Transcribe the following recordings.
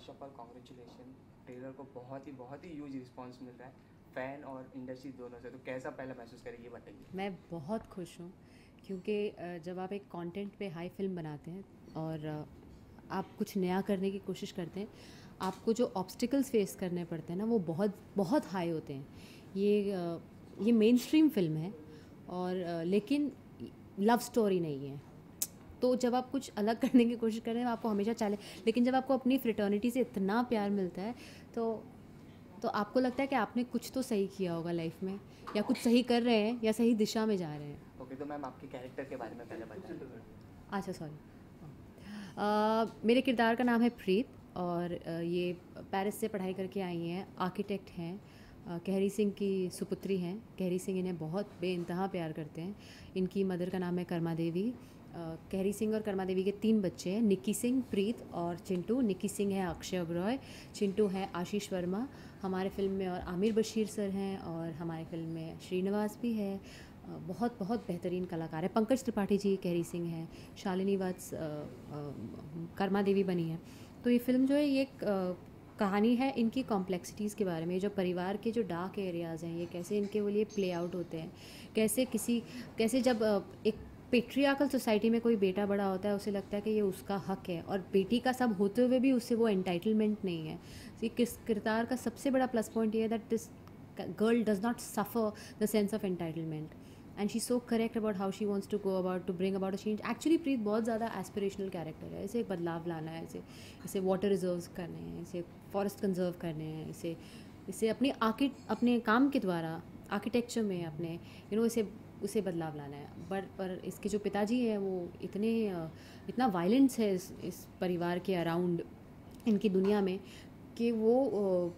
First of all congratulation. Trailer को बहुत ही huge response मिल रहा है फ़ैन और इंडस्ट्री दोनों से। तो कैसा पहला महसूस करेंगे बताइए। मैं बहुत खुश हूँ क्योंकि जब आप एक कंटेंट पे हाई फिल्म बनाते हैं और आप कुछ नया करने की कोशिश करते हैं, आपको जो ऑब्स्टिकल्स फेस करने पड़ते हैं ना वो बहुत बहुत हाई होते हैं। ये मेन स्ट्रीम फिल्म है और लेकिन लव स्टोरी नहीं है। तो जब आप कुछ अलग करने की कोशिश कर रहे हैं आपको हमेशा चैलेंज, लेकिन जब आपको अपनी फ्रेटर्निटी से इतना प्यार मिलता है तो तो आपको लगता है कि आपने कुछ तो सही किया होगा लाइफ में, या कुछ सही कर रहे हैं या सही दिशा में जा रहे हैं। ओके, तो मैम आपके कैरेक्टर के बारे में पहले बताइए। अच्छा, सॉरी। मेरे किरदार का नाम है प्रीत और ये पेरिस से पढ़ाई करके आई हैं, आर्किटेक्ट हैं, कहरी सिंह की सुपुत्री हैं। कहरी सिंह इन्हें बहुत बेइंतहा प्यार करते हैं। इनकी मदर का नाम है कर्मा देवी। कहरी सिंह और कर्मा देवी के 3 बच्चे हैं, निक्की सिंह, प्रीत और चिंटू। निक्की सिंह है अक्षय ओबरॉय, चिंटू है आशीष वर्मा। हमारे फिल्म में और आमिर बशीर सर हैं और हमारे फिल्म में श्रीनिवास भी है। बहुत बहुत बेहतरीन कलाकार है। पंकज त्रिपाठी जी कहरी सिंह हैं, शालिनी वत्स कर्मा देवी बनी है। तो ये फिल्म जो है ये कहानी है इनकी कॉम्प्लेक्सिटीज़ के बारे में, जो परिवार के जो डार्क एरियाज़ हैं ये कैसे इनके लिए प्ले आउट होते हैं। कैसे जब एक पेट्रियार्कल सोसाइटी में कोई बेटा बड़ा होता है उसे लगता है कि ये उसका हक है, और बेटी का सब होते हुए भी उससे वो एंटाइटलमेंट नहीं है। किस किरदार का सबसे बड़ा प्लस पॉइंट ये है that this girl does not suffer the sense of entitlement, and she's so correct about how she wants to go about to bring about a change. Actually प्रीत बहुत ज़्यादा एस्पिरेशनल कैरेक्टर है। इसे एक बदलाव लाना है, इसे वाटर रिजर्व्स करने हैं, इसे फॉरेस्ट कंजर्व करने हैं, इसे अपने काम के द्वारा आर्किटेक्चर में अपने उसे बदलाव लाना है। पर इसके जो पिताजी हैं वो इतना वायलेंस है इस परिवार के अराउंड, इनकी दुनिया में, कि वो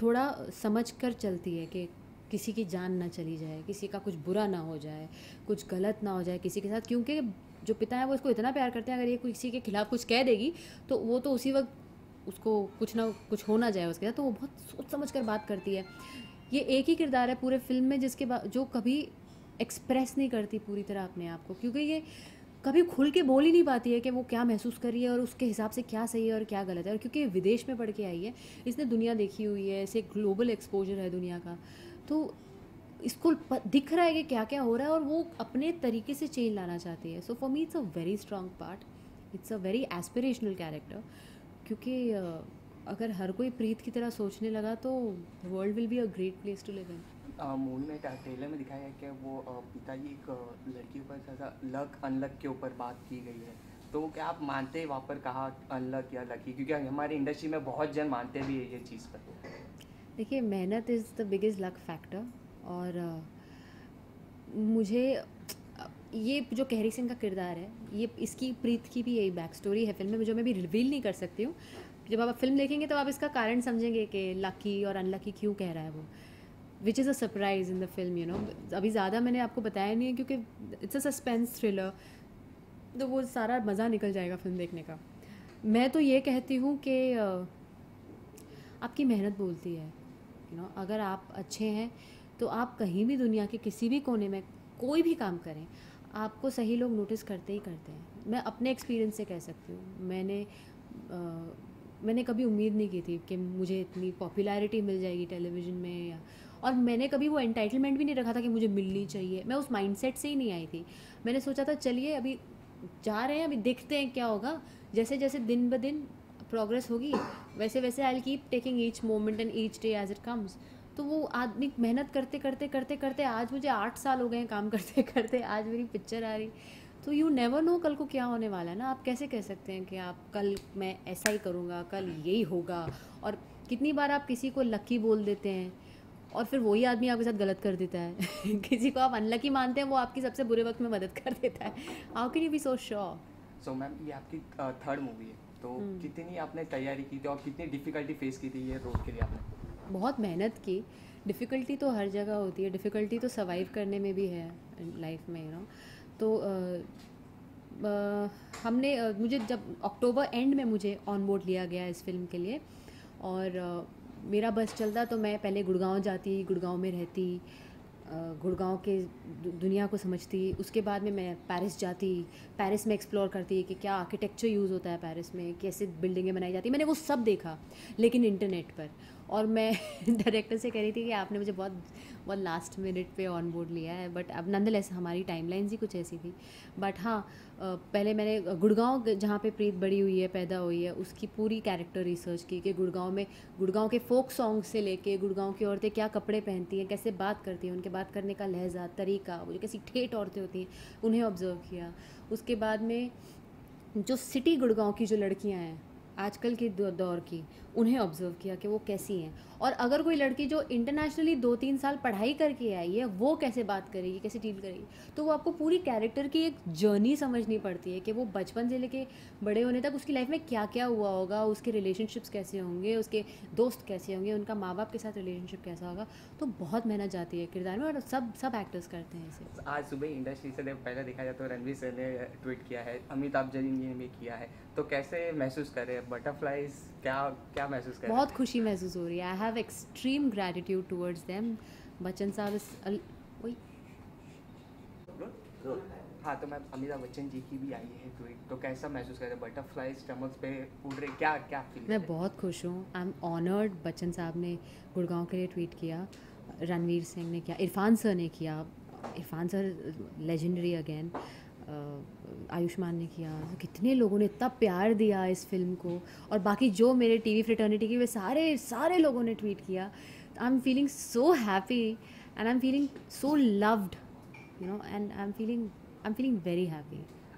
थोड़ा समझ कर चलती है कि किसी की जान ना चली जाए, किसी का कुछ बुरा ना हो जाए, कुछ गलत ना हो जाए किसी के साथ। क्योंकि जो पिता है वो इसको इतना प्यार करते हैं, अगर ये किसी के खिलाफ कुछ कह देगी तो वो तो उसी वक्त उसको कुछ ना कुछ हो ना जाए उसके साथ, तो वो बहुत सोच समझ कर बात करती है। ये एक ही किरदार है पूरे फिल्म में जिसके बाद जो कभी एक्सप्रेस नहीं करती पूरी तरह अपने आप को, क्योंकि ये कभी खुल के बोल ही नहीं पाती है कि वो क्या महसूस कर रही है और उसके हिसाब से क्या सही है और क्या गलत है। और क्योंकि विदेश में पढ़ के आई है, इसने दुनिया देखी हुई है, इसे ग्लोबल एक्सपोजर है दुनिया का, तो इसको दिख रहा है कि क्या क्या हो रहा है और वो अपने तरीके से चेंज लाना चाहती है। So for me it's a very strong part, it's a very aspirational character. क्योंकि अगर हर कोई प्रीत की तरह सोचने लगा तो world will be a great place to live in. Movie में ट्रेलर में दिखाया है कि वो पिताजी एक लड़की ऊपर ज़्यादा लक अनलक के ऊपर बात की गई है। तो क्या आप मानते हैं वहाँ पर कहा अनलक या लकी? क्योंकि हमारी इंडस्ट्री में बहुत जन मानते भी है ये चीज़ पर। देखिए, मेहनत is the biggest luck factor. और मुझे ये जो कहरी सिंह का किरदार है, ये इसकी प्रीत की भी यही बैक स्टोरी है फिल्म में, जो मैं भी रिवील नहीं कर सकती हूँ। जब आप फिल्म देखेंगे तो आप इसका कारण समझेंगे कि लकी और अनलकी क्यों कह रहा है वो, which is a surprise in the film. अभी ज़्यादा मैंने आपको बताया नहीं है क्योंकि इट्स अ सस्पेंस थ्रिलर, तो वो सारा मज़ा निकल जाएगा फिल्म देखने का। मैं तो ये कहती हूँ कि आपकी मेहनत बोलती है। अगर आप अच्छे हैं तो आप कहीं भी दुनिया के किसी भी कोने में कोई भी काम करें, आपको सही लोग नोटिस करते ही करते हैं। मैं अपने एक्सपीरियंस से कह सकती हूँ, मैंने कभी उम्मीद नहीं की थी कि मुझे इतनी पॉपुलैरिटी मिल जाएगी टेलीविज़न में, और मैंने कभी वो एंटाइटलमेंट भी नहीं रखा था कि मुझे मिलनी चाहिए। मैं उस माइंडसेट से ही नहीं आई थी। मैंने सोचा था चलिए अभी जा रहे हैं, अभी देखते हैं क्या होगा। जैसे जैसे दिन ब दिन प्रोग्रेस होगी वैसे वैसे I will keep taking each moment and each day as it comes. तो वो आदमी मेहनत करते करते करते करते आज मुझे 8 साल हो गए हैं काम करते करते, आज मेरी पिक्चर आ रही। तो यू नेवर नो कल को क्या होने वाला है ना। आप कैसे कह सकते हैं कि आप कल मैं ऐसा ही करूँगा, कल यही होगा। और कितनी बार आप किसी को लकी बोल देते हैं और फिर वही आदमी आपके साथ गलत कर देता है किसी को आप अनलकी मानते हैं, वो आपकी सबसे बुरे वक्त में मदद कर देता है। How can you be so sure? So ma'am, ये आपकी थर्ड मूवी है, तो कितनी आपने तैयारी की थी और कितनी डिफ़िकल्टी फेस की थी ये रोल के लिए आपने? बहुत मेहनत की। डिफ़िकल्टी तो हर जगह होती है, डिफ़िकल्टी तो सर्वाइव करने में भी है लाइफ में। तो हमने मुझे जब अक्टूबर एंड में मुझे ऑन बोर्ड लिया गया इस फिल्म के लिए, और मेरा बस चलता तो मैं पहले गुड़गांव जाती, गुड़गांव में रहती, गुड़गांव के दुनिया को समझती। उसके बाद में मैं पेरिस जाती, पेरिस में एक्सप्लोर करती कि क्या आर्किटेक्चर यूज़ होता है पेरिस में, कैसे बिल्डिंगें बनाई जाती। मैंने वो सब देखा लेकिन इंटरनेट पर। और मैं डायरेक्टर से कह रही थी कि आपने मुझे बहुत बहुत लास्ट मिनट पे ऑन बोर्ड लिया है, बट अब नंदलेस हमारी टाइमलाइंस ही कुछ ऐसी थी। बट हाँ, पहले मैंने गुड़गांव जहाँ पे प्रीत बड़ी हुई है, पैदा हुई है, उसकी पूरी कैरेक्टर रिसर्च की कि गुड़गांव में गुड़गांव के फोक सॉन्ग से लेके गुड़गांव की औरतें क्या कपड़े पहनती हैं, कैसे बात करती हैं, उनके बात करने का लहजा, तरीका, वो जो कैसी ठेठ औरतें होती हैं उन्हें ऑब्ज़र्व किया। उसके बाद में जो सिटी गुड़गांव की जो लड़कियां हैं आजकल के दौर की, उन्हें ऑब्ज़र्व किया कि वो कैसी हैं। और अगर कोई लड़की जो इंटरनेशनली 2-3 साल पढ़ाई करके आई है वो कैसे बात करेगी, कैसे डील करेगी, तो वो आपको पूरी कैरेक्टर की एक जर्नी समझनी पड़ती है कि वो बचपन से लेके बड़े होने तक उसकी लाइफ में क्या क्या हुआ होगा, उसके रिलेशनशिप्स कैसे होंगे, उसके दोस्त कैसे होंगे, उनका माँ बाप के साथ रिलेशनशिप कैसा होगा। तो बहुत मेहनत जाती है किरदार में, और सब एक्टर्स करते हैं इसे। आज सुबह इंडस्ट्री से पहले देखा जाए तो रणवीर सर ने ट्वीट किया है, अमिताभ बच्चन जी ने भी किया है, तो कैसे महसूस कर रहे हैं बटरफ्लाइज, क्या क्या महसूस कर रहे बहुत हैं? खुशी महसूस हो रही है। I have extreme gratitude towards them. Bachchan साहब वही। हाँ, तो मैम अमिताभ बच्चन जी की भी आई है ट्वीट, तो कैसा महसूस कर रहे हैं? बटरफ्लाई स्टमक पे उड़ रहे, क्या क्या फील कर मैं रहे बहुत खुश हूँ, आई एम ऑनर्ड। बच्चन साहब ने गुड़गांव के लिए ट्वीट किया, रणवीर सिंह ने किया, इरफान सर ने किया, Irfan sir legendary again, Ayushman ने किया। कितने लोगों ने इतना प्यार दिया इस फिल्म को, और बाकी जो मेरे टीवी फ्रेटर्निटी के वे सारे सारे लोगों ने ट्वीट किया। I am feeling so happy and I am feeling so loved, you know, and I am feeling very happy.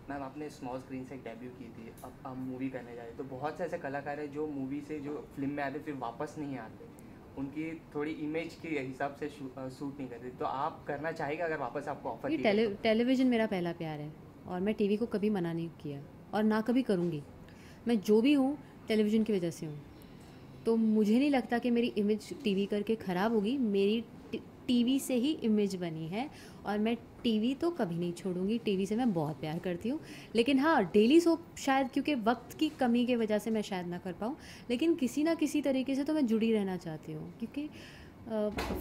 Ma'am आपने स्मॉल स्क्रीन से एक डेब्यू की थी, अब मूवी करने जा रहे हैं, तो बहुत से ऐसे कलाकार हैं जो मूवी से जो फिल्म में आते फिर वापस नहीं आते, उनकी थोड़ी इमेज के हिसाब से सूट नहीं करती, तो आप करना चाहेगा अगर वापस आपको ऑफर ये किया जाए तो? टेलीविज़न मेरा पहला प्यार है, और मैं टीवी को कभी मना नहीं किया और ना कभी करूँगी। मैं जो भी हूँ टेलीविज़न की वजह से हूँ। तो मुझे नहीं लगता कि मेरी इमेज टीवी करके ख़राब होगी। मेरी टीवी से ही इमेज बनी है, और मैं टीवी तो कभी नहीं छोड़ूंगी। टीवी से मैं बहुत प्यार करती हूँ। लेकिन हाँ, डेली सोप शायद क्योंकि वक्त की कमी के वजह से मैं शायद ना कर पाऊँ, लेकिन किसी ना किसी तरीके से तो मैं जुड़ी रहना चाहती हूँ, क्योंकि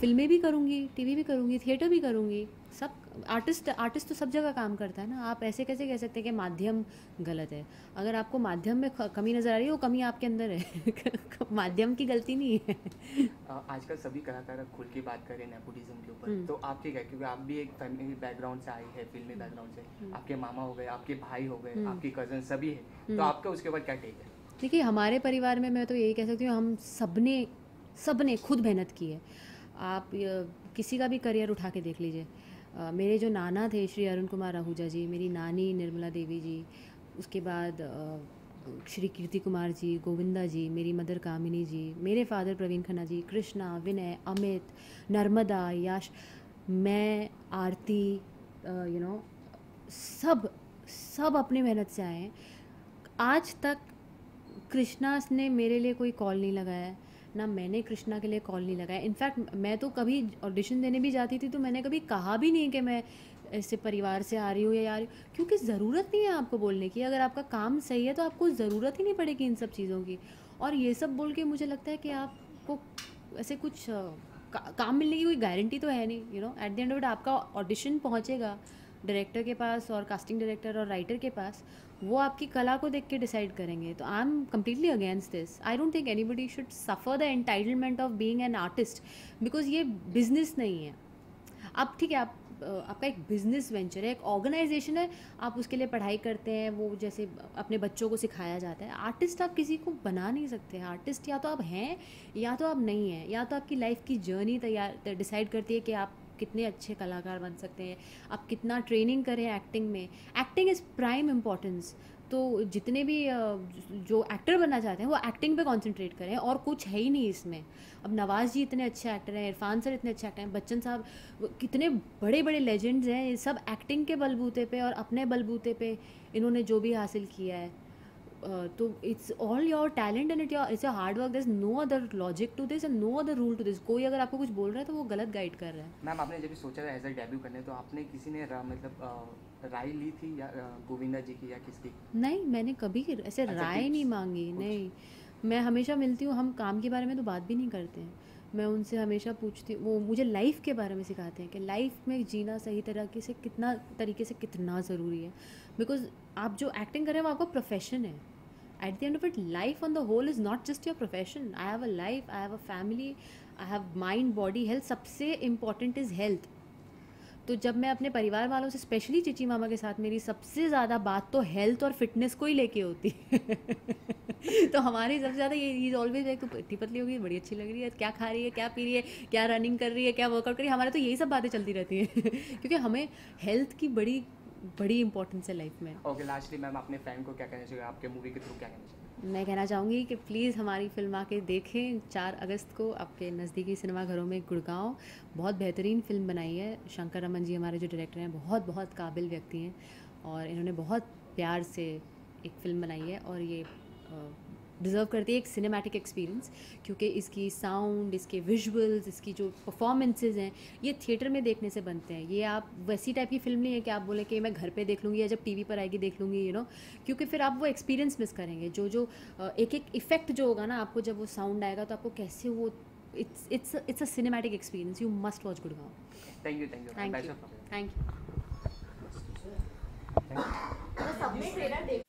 फिल्में भी करूँगी, टीवी भी करूँगी, थिएटर भी करूँगी। सब आर्टिस्ट तो सब जगह काम करता है ना। आप ऐसे कैसे कह सकते हैं कि माध्यम गलत है? अगर आपको माध्यम में कमी नज़र आ रही है, वो कमी आपके अंदर है माध्यम की गलती नहीं है। आजकल सभी कलाकार खुल के बात करें नेपोटिज्म के ऊपर, तो आपके क्या, क्योंकि आप भी एक फैमिली बैकग्राउंड से आई है, फिल्मी बैकग्राउंड से, आपके मामा हो गए, आपके भाई हो गए, आपके कजन सभी है, तो आपका उसके ऊपर क्या टेक है? देखिए, हमारे परिवार में मैं तो यही कह सकती हूँ, हम सबने खुद मेहनत की है। आप किसी का भी करियर उठा के देख लीजिए। मेरे जो नाना थे श्री अरुण कुमार आहूजा जी, मेरी नानी निर्मला देवी जी, उसके बाद श्री कीर्ति कुमार जी, गोविंदा जी, मेरी मदर कामिनी जी, मेरे फादर प्रवीण खन्ना जी, कृष्णा, विनय, अमित, नर्मदा, यश, मैं, आरती, यू नो, सब सब अपनी मेहनत से आए हैं। आज तक कृष्णा ने मेरे लिए कोई कॉल नहीं लगाया है, ना मैंने कृष्णा के लिए कॉल नहीं लगाया। इनफैक्ट मैं तो कभी ऑडिशन देने भी जाती थी तो मैंने कभी कहा भी नहीं कि मैं ऐसे परिवार से आ रही हूँ या आ रही हूँ, क्योंकि ज़रूरत नहीं है आपको बोलने की। अगर आपका काम सही है तो आपको ज़रूरत ही नहीं पड़ेगी इन सब चीज़ों की। और ये सब बोल के मुझे लगता है कि आपको ऐसे कुछ काम मिलने की कोई गारंटी तो है नहीं। You know, eight the end of it आपका ऑडिशन पहुँचेगा डायरेक्टर के पास और कास्टिंग डायरेक्टर और राइटर के पास, वो आपकी कला को देख के डिसाइड करेंगे। तो I am completely against this. I don't think anybody should suffer the entitlement of being an artist, because ये बिजनेस नहीं है। अब ठीक है, आपका एक बिजनेस वेंचर है, एक ऑर्गेनाइजेशन है, आप उसके लिए पढ़ाई करते हैं, वो जैसे अपने बच्चों को सिखाया जाता है। आर्टिस्ट आप किसी को बना नहीं सकते। आर्टिस्ट या तो आप हैं या तो आप नहीं हैं, या तो आपकी लाइफ की जर्नी तैयार डिसाइड करती है कि आप कितने अच्छे कलाकार बन सकते हैं, आप कितना ट्रेनिंग करें एक्टिंग में। Acting is prime importance. तो जितने भी जो एक्टर बनना चाहते हैं वो एक्टिंग पे कंसंट्रेट करें, और कुछ है ही नहीं इसमें। अब नवाज़ जी इतने अच्छे एक्टर हैं, इरफान सर इतने अच्छे एक्टर हैं, बच्चन साहब कितने बड़े बड़े लेजेंड्स हैं, ये सब एक्टिंग के बलबूते पे और अपने बलबूते पे इन्होंने जो भी हासिल किया है। तो it's all your talent and it's your hard work. There is no other logic to this and no other rule to this. कोई अगर आपको कुछ बोल रहा है तो वो गलत गाइड कर रहा है। मैम आपने जब भी सोचा था एज अ डेब्यू करने, तो आपने किसी ने राय ली थी या गोविंदा जी की या किसकी? नहीं, मैंने कभी ऐसे अच्छा, राय टिप्स नहीं मांगी। कुछ? नहीं, मैं हमेशा मिलती हूँ, हम काम के बारे में तो बात भी नहीं करते हैं। मैं उनसे हमेशा पूछती, वो मुझे लाइफ के बारे में सिखाते हैं कि लाइफ में जीना सही तरीके से कितना ज़रूरी है। बिकॉज आप जो एक्टिंग कर रहे हैं वो आपका प्रोफेशन है। At the end of it, life on the whole is not just your profession. I have a life, I have a family, I have mind, body, health. सबसे इम्पॉर्टेंट इज़ हेल्थ। तो जब मैं अपने परिवार वालों से, specially Chichi मामा के साथ, मेरी सबसे ज़्यादा बात तो हेल्थ और फिटनेस को ही लेके होती है। तो हमारी सबसे ज़्यादा ये इज़ ऑलवेज है, तो इतनी पतली होगी, बड़ी अच्छी लग रही है, क्या खा रही है, क्या पी रही है, क्या रनिंग कर रही है, क्या वर्कआउट कर रही है। हमारे तो यही सब बातें चलती रहती हैं क्योंकि हमें हेल्थ की बड़ी बड़ी इंपॉर्टेंस है लाइफ में। ओके, लास्टली मैम अपने फैन को क्या कहना चाहिए, आपके मूवी के थ्रू क्या कहना चाहिए? मैं कहना चाहूँगी कि प्लीज़ हमारी फ़िल्म आके देखें 4 अगस्त को आपके नज़दीकी सिनेमाघरों में, गुड़गांव। बहुत बेहतरीन फ़िल्म बनाई है। शंकर रमन जी हमारे जो डायरेक्टर हैं, बहुत बहुत काबिल व्यक्ति हैं और इन्होंने बहुत प्यार से एक फ़िल्म बनाई है और ये डिज़र्व करती है एक सिनेमैटिक एक्सपीरियंस, क्योंकि इसकी साउंड, इसके विजुअल्स, इसकी जो परफॉर्मेंसेज हैं, ये थिएटर में देखने से बनते हैं। ये आप वैसी टाइप की फ़िल्म नहीं है कि आप बोलें कि मैं घर पे देख लूँगी या जब टीवी पर आएगी देख लूँगी, यू नो, क्योंकि फिर आप वो एक्सपीरियंस मिस करेंगे। जो एक एक इफ़ेक्ट जो होगा ना आपको, जब वो साउंड आएगा तो आपको कैसे वो, it's a cinematic experience. You must watch Gurgaon. Thank you. Thank you. Thank you.